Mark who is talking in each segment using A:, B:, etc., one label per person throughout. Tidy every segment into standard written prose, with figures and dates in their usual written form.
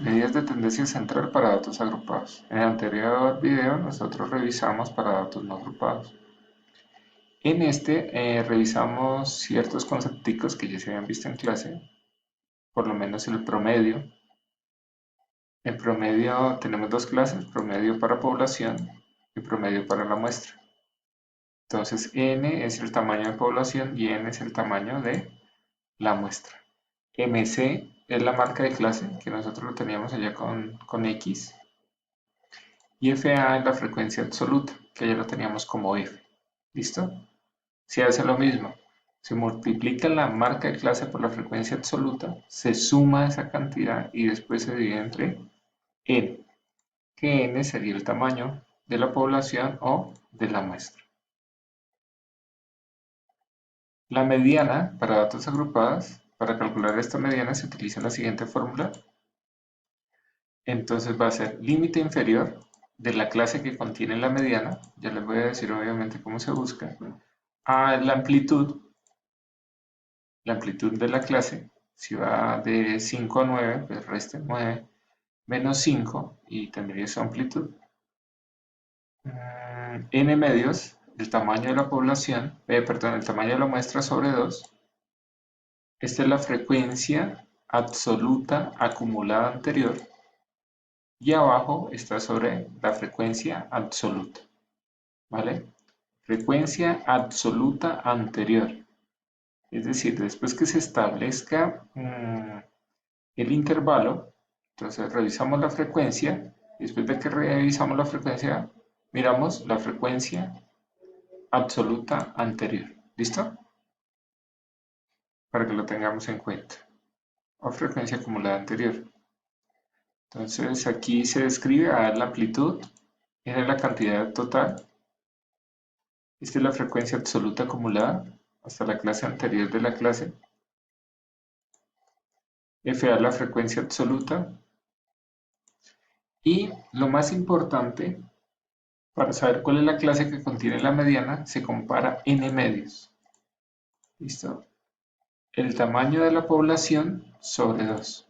A: Medidas de tendencia central para datos agrupados. En el anterior video nosotros revisamos para datos no agrupados. En este revisamos ciertos conceptos que ya se habían visto en clase, por lo menos el promedio. En promedio tenemos dos clases, promedio para población y promedio para la muestra. Entonces n es el tamaño de población y n es el tamaño de la muestra. MC es la marca de clase, que nosotros lo teníamos allá con X. Y FA es la frecuencia absoluta, que ya lo teníamos como F. ¿Listo? Se hace lo mismo. Se multiplica la marca de clase por la frecuencia absoluta, se suma esa cantidad y después se divide entre n, que n sería el tamaño de la población o de la muestra. La mediana para datos agrupados, para calcular esta mediana se utiliza la siguiente fórmula. Entonces va a ser límite inferior de la clase que contiene la mediana, ya les voy a decir obviamente cómo se busca, a la amplitud de la clase. Si va de 5 a 9, pues resta 9 menos 5 y tendría su amplitud. N medios, el tamaño de la población, perdón, el tamaño de la muestra sobre 2. Esta es la frecuencia absoluta acumulada anterior y abajo está sobre la frecuencia absoluta, ¿vale? Frecuencia absoluta anterior. Es decir, después que se establezca el intervalo, entonces revisamos la frecuencia, y después de que revisamos la frecuencia, miramos la frecuencia absoluta anterior. ¿Listo? Para que lo tengamos en cuenta. O frecuencia acumulada anterior. Entonces aquí se describe a la amplitud, era la cantidad total. Esta es la frecuencia absoluta acumulada hasta la clase anterior de la clase. FA es la frecuencia absoluta. Y lo más importante, para saber cuál es la clase que contiene la mediana, se compara n medios. ¿Listo? El tamaño de la población sobre 2.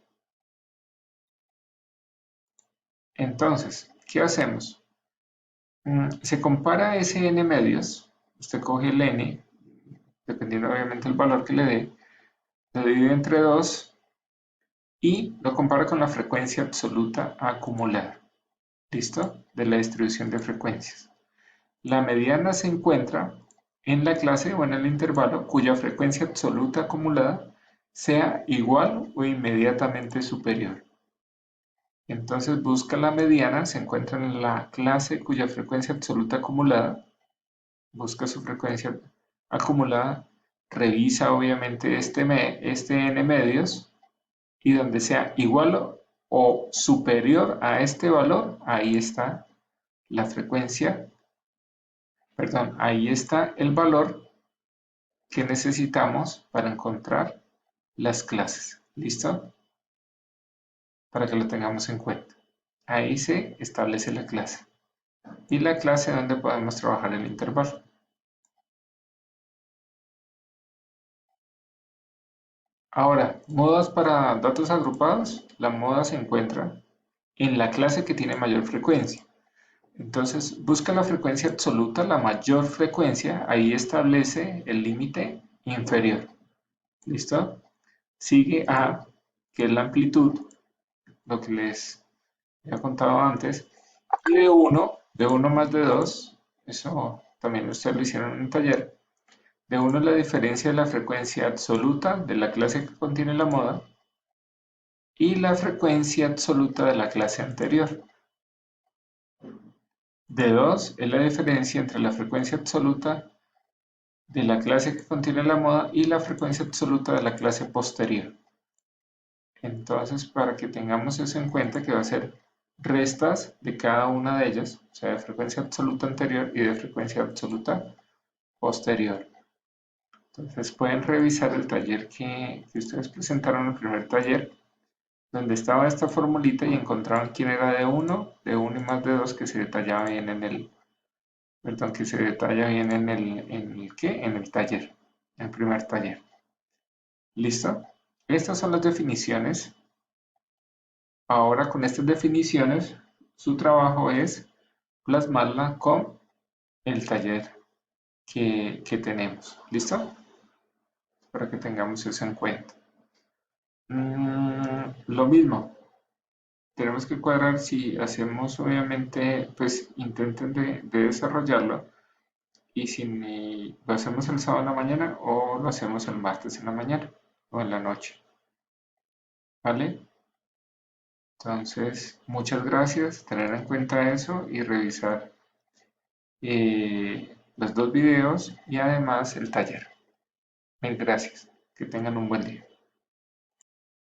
A: Entonces, ¿qué hacemos? Se compara ese n medios. Usted coge el n, dependiendo obviamente del valor que le dé, lo divide entre 2 y lo compara con la frecuencia absoluta acumulada. ¿Listo? De la distribución de frecuencias. La mediana se encuentra en la clase o en el intervalo cuya frecuencia absoluta acumulada sea igual o inmediatamente superior. Entonces busca la mediana, se encuentra en la clase cuya frecuencia absoluta acumulada, busca su frecuencia acumulada, revisa obviamente este n medios y donde sea igual o superior a este valor, ahí está la frecuencia, perdón, ahí está el valor que necesitamos para encontrar las clases. ¿Listo? Para que lo tengamos en cuenta. Ahí se establece la clase. Y la clase donde podemos trabajar el intervalo. Ahora, modas para datos agrupados. La moda se encuentra en la clase que tiene mayor frecuencia. Entonces, busca la frecuencia absoluta, la mayor frecuencia. Ahí establece el límite inferior. ¿Listo? Sigue a, que es la amplitud, lo que les había contado antes, y de 1 más de 2, eso también ustedes lo hicieron en un taller, de 1 es la diferencia de la frecuencia absoluta de la clase que contiene la moda y la frecuencia absoluta de la clase anterior. De 2 es la diferencia entre la frecuencia absoluta de la clase que contiene la moda y la frecuencia absoluta de la clase posterior. Entonces, para que tengamos eso en cuenta, que va a ser restas de cada una de ellas, o sea, de frecuencia absoluta anterior y de frecuencia absoluta posterior. Entonces, pueden revisar el taller que ustedes presentaron, el primer taller, donde estaba esta formulita y encontraban quién era de 1 y más de 2, que se detallaba bien en el, perdón, que se detalla bien en el taller, en el primer taller. ¿Listo? Estas son las definiciones ahora con estas definiciones, su trabajo es plasmarla con el taller que tenemos. ¿Listo? Para que tengamos eso en cuenta. Lo mismo, tenemos que cuadrar si hacemos, obviamente, pues intenten de desarrollarlo y si lo hacemos el sábado en la mañana o lo hacemos el martes en la mañana o en la noche. ¿Vale? Entonces, muchas gracias, tener en cuenta eso y revisar los dos videos y además el taller. Mil gracias, que tengan un buen día.